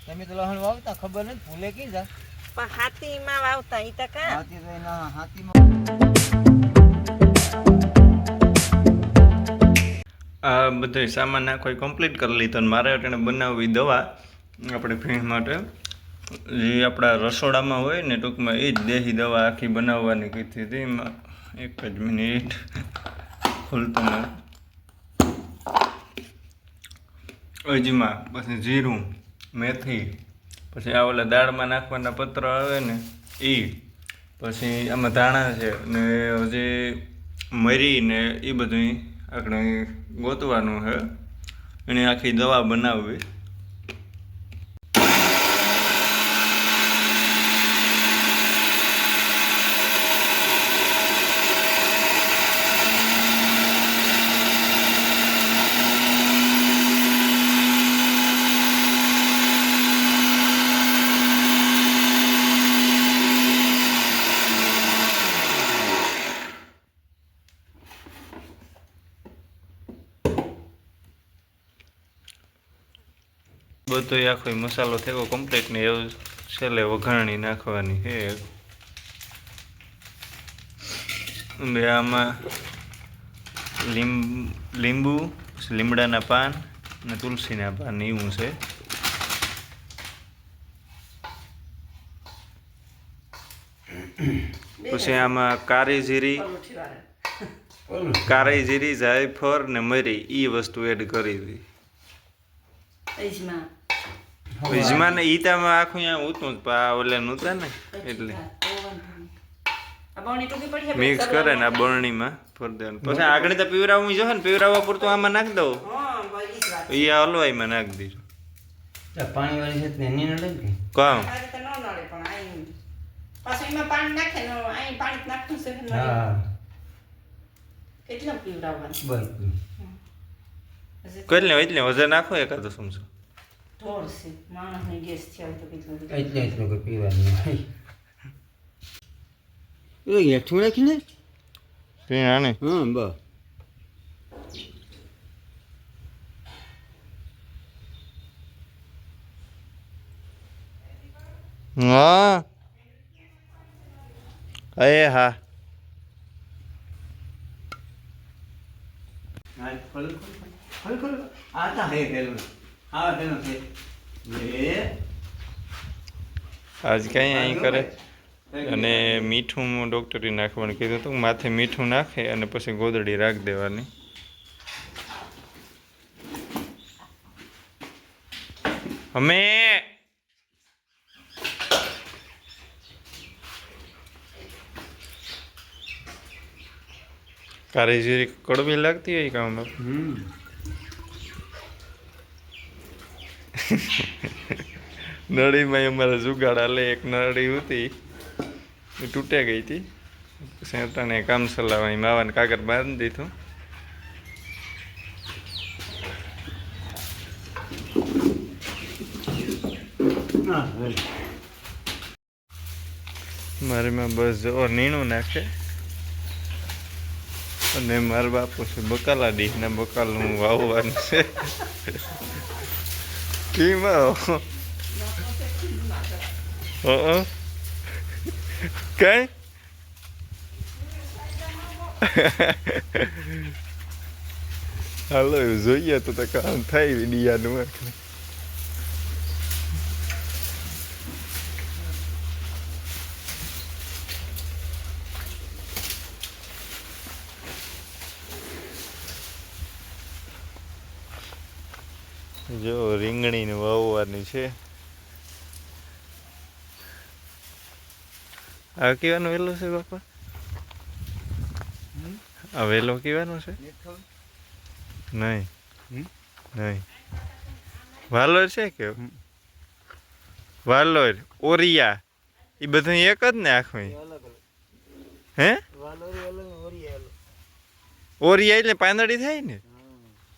તમે તો લહણ વાવતા ખબર નથી ભૂલે કી જા પણ હાથીમાં વાવતા ઈ તો કા હાથી તો એના હાથીમાં આ બધો સામાન નાખો કમ્પ્લીટ કરી લીધો અને મારે અટાણે બનાવવી દવા આપણે ભેંસ માટે જે આપણા રસોડામાં હોય ને ટૂંકમાં એ જ દેશી દવા આખી બનાવવાની કીધી હતી એમાં એક જ મિનિટ ખોલતો ને અજમા પછી જીરું મેથી પછી આ ઓલા દાળમાં નાખવાના પત્ર આવે ને એ પછી આમાં ધાણા છે ને હજી મરી ને એ બધું આપણે ગોતવાનું છે એની આખી દવા બનાવવી બધો આખો મસાલો થયો કમ્પ્લીટ ને એવું છેલ્લે વઘાણી નાખવાની છે બે આમાં લીંબુ લીમડાના પાન અને તુલસીના પાન એવું છે પછી આમાં કાળી જીરી જાયફળ ને મરી એ વસ્તુ એડ કરી હતી ઇજમા ને ઈ તામાં આખું અહીંયા ઉતું જ ઓલે નહોતા ને એટલે મિક્સ કરે ને આ બરણીમાં ભરી દેવાનું પછી આગળ તો પીવરાવું જો ને પીવરાવવા પૂરતું આમાં નાખી દઉં એ આ હલવાઈમાં નાખી દીધું પાણી વાળી છે ને એની નડે કે કામ કેટલે એટલે વજન નાખો એકાદો સમજો એટલું કે પીવાનું હેઠું રાખીને આને હા બસ હા હા આજ કઈ અહીં કરે અને મીઠું ડૉક્ટરે નાખવાનું કીધું હતું માથે મીઠું નાખે અને પછી ગોદડી રાખી દેવાની અમે કાળી જીરી કડવી લાગતી હોય કામ નળીમાં અમારા જુગાડ લે એક નળી હતી એ તૂટે ગઈ હતી પછી તને કામ ચલાવવા માવાને કાગળ બાંધી દીધું મારી માં બસ જો નીણું નાખે અને મારા બાપુ છે બકાલા ડી ને બકાલું વાવવાનું છે કીમાં કઈ હાલો એવું જોઈએ તો કામ થાય વિડિયાનું જો રીંગણીને વાવવાની છે આ કહેવાનું વેલો છે બાપા આ વેલો કહેવાનો છે નહીં નહીં વાલોર છે કે વાલોર ઓરિયા એ બધું એક જ ને આખું હે ઓરિયા એટલે પાંદડી થાય ને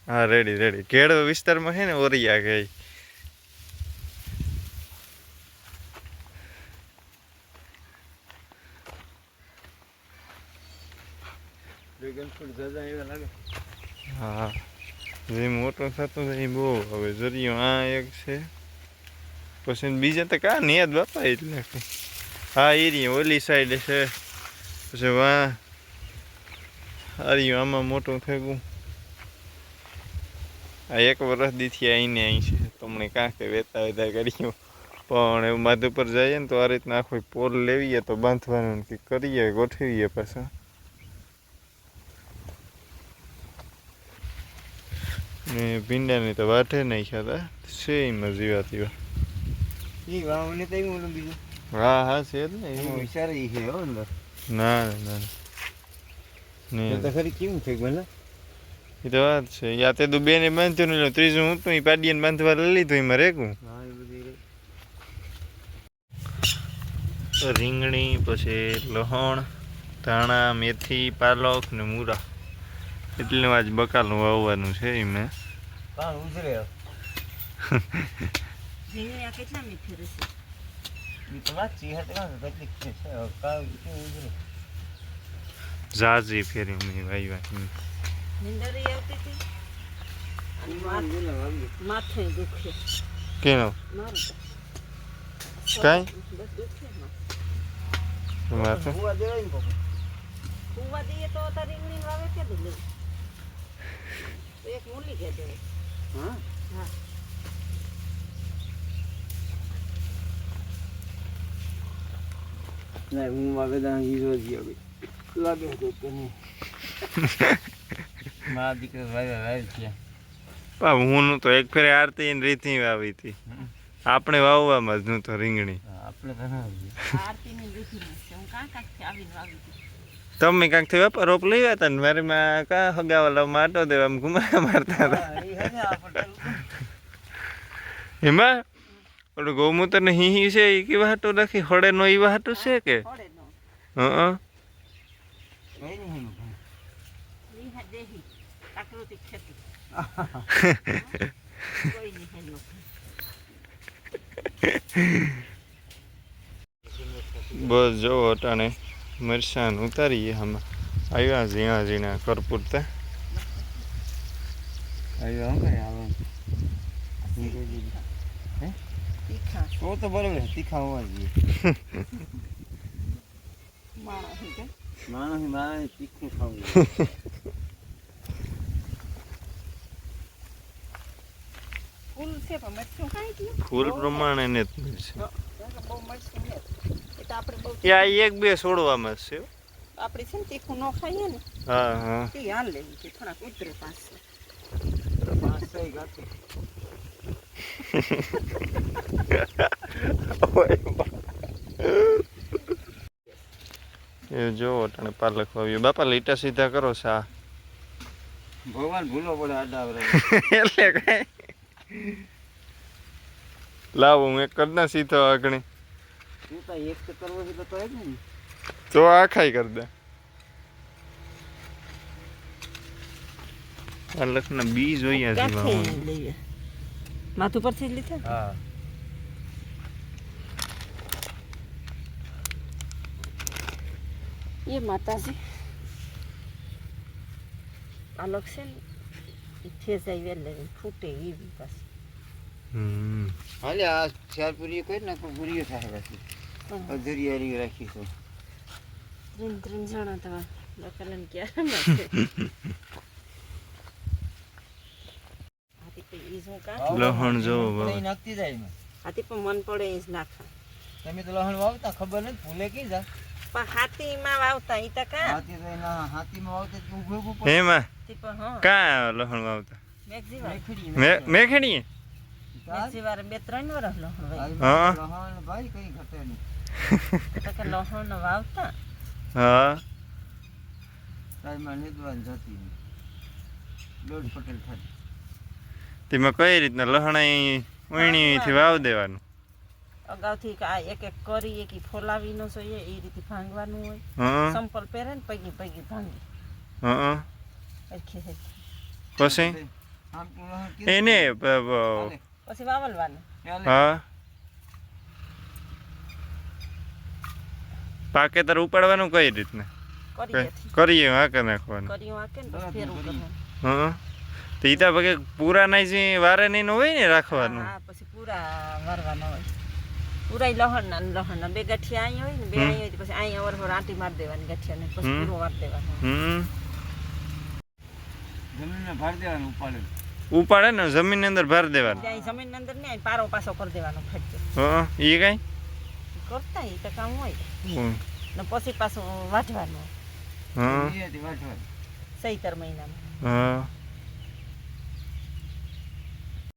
હા રેડી રેડી કેળ વિસ્તારમાં છે ને ઓરિયા કે હા જે મોટો થતો જાય એ બહુ હવે જરિયો આ એક છે પછી બીજા તો કાં નહીં જ બાપા એટલે હા એ રહી ઓલી સાઈડ છે પછી વાહ હાર્યું આમાં મોટું થઈ ગયું આ 1 વર્ષ દીથી આવીને અહીં છે તમને કાં કે વેતા વેતા કર્યું પણ એવું માધુ પર જઈએ ને તો આ રીતના આખો પોલ લેવીએ તો બાંધવાનું કે કરીએ ગોઠવીએ પાછા ને ભીંડાની તો વાટે નાખ્યા હતા છે એમાં જીવા તીવા એ વાવને તો એવું ઓલું બીજું હા હા છે જ ને એમાં વિચાર ઈ છે હો અંદર ના ના ને તો ખરી કેવું છે ભલે એ તો વાત છે યા તે તો બેને બાંધ્યું ને ત્રીજું હું તો એ પાડીને બાંધવા લઈ લીધું એમાં રેગું હા એ બધી રીંગણી પછી લહણ ધાણા મેથી પાલક ને મૂરા એટલું આજ બકાલું વાવવાનું છે એમાં કાણ ઉજરે રીંગણી આ કેટલા મીઠી રહેશે ઈ તો વાત છે હટ કાં કેટલી છે કાં કેવું ઉજરે ઝાઝી ફેરી મેં વાવ્યા નીંદરી આવતી હતી માથે દુખે કેનો મારું કાંઈ બસ દુખે માથે હુવા દેવાય ને કોક ફૂવા દઈએ તો તારી રીંગણી વાવે કે દે લે તો એક મૂલી કે દે હા હા ના હું માં વેદા હીરો જીયો લાગે તો કે નહીં મારા દીકરા વાવ્યા છે હું તો એક ફેરે આરતી ને રીતિ વાવી હતી આપણે વાવવામાં જ નહોતો રીંગણી આપણે ઘણા આરતીની દુખી છે હું કાંથી આવીને વાવી હતી તમે કાંક થી વેપાર રોપ લઈ હતા ને મારી માં કાં હગાવાલા માટો દેવા આમ ઘુમા મારતા હતા એમાં ઓલું ગૌમૂત્ર ને હિહી છે એ કેવા હાટું રાખી હળે નો એવા હાટું છે કે પડે નો હા કઈ નહીં ઈ હા દેહી પ્રાકૃતિક ખેતી કોઈ નહીં હેલો બસ જો અટાણે મરસાન ઉતારીએ આમાં આવ્યા ઝીણા ઝીણા કરપૂરતા આવ્યો હમ કરે આવે તીખા તો તો બરોબર તીખા હોવા જોઈએ માણસ કે માણસ તીખું ખાવું ફૂલ છે પણ મરચું કાંઈ થયું ફૂલ પ્રમાણે ને જ મળશે બહુ મરચું ને એ તો આપણે બહુ યા એક બે છોડવામાં જ છે હો. આપણે છે ને તીખું ન ખાઈએ ને હા હા તે હાલ લેવી કે થોડાક ઉતરે પાસે પાંચ ગાતે એ જો અટાણે પાલક વાવ્યું બાપા લીટા સીધા કરો સા ભગવાન ભૂલો પડે આડા એટલે કઈ લાવો હું એક કરના સીધો આગળ તું તો એક તો કરવો છે તો જ ને તો આખાઈ કરી દે પાલકના બી જોઈએ ક્યાંથી લઈએ માથું પરથી જ લીધા હા એ માતાજી પાલક છે ને એ ફેસાઈ વેલે ફૂટે એવી પાછી હાલે આ ચાર પૂરી કરી નાખો પૂરીઓ થાય પાછી અધરિયારી રાખીશું ત્રણ જણા તમારે લખેલા ક્યારે લહણ જો નાખતી જાય એમાં હાથી પણ મન પડે એ જ નાખા તમે તો લહણ વાવતા ખબર નથી ભૂલે કી જા પણ હાથીમાં વાવતા ઈ તો કા હાથીમાં વાવતા તો ઉભું ઉભું પડે એમાં તે પણ હા કા લહણ વાવતા મેઘજીવાર મેખણીએ મેઘજીવાર 2-3 વર્ષ લહણ વાવી હા લહણ ભાઈ કઈ ઘટે નહીં તો કે લહણ વાવતા હા તારમાં નિદવાન જતી દોઢ પટેલ થતી તેમાં કઈ રીતના લહણાઈ ઉણીથી વાવ દેવાનું અગાઉથી આ એક એક કરી એક ફોલાવી ન જોઈએ એ રીતે ભાંગવાનું હોય હા સંપલ પહેરે ને પગી પગી ભાંગી હા સરખી સરખી પછી આમ તો લહણ એને પછી વાવલવાનું હા પાકે તાર ઉપાડવાનું કઈ રીતના કરીએથી કરીએ વાંકે નાખવાનું કર્યું આકે ને પછી ફેરવું કરવાનું હા તો ઈતા પગે પૂરા નહીં જે વારે નહીં હોય ને રાખવાનું હા પછી પૂરા પૂરા વારવાના હોય પૂરા લહણના બે ગઠિયા અહીં હોય ને બે અહીં હોય પછી અહીં અવર આંટી મારી દેવાની ગઠિયાને પછી પૂરો વારી દેવાનો જમીનને ભાર દેવાનું ઉપાડે ઉપાડે ને જમીન ની અંદર ભર દેવાનું અહીં જમીન અંદર ને અહીં પારો પાસો કરી દેવાનો ફટકે એ કઈ કરતા એ તો કામ હોય ને પછી પાછું વાઢવાનું હા વાટવાનું ચૈતર મહિનામાં હા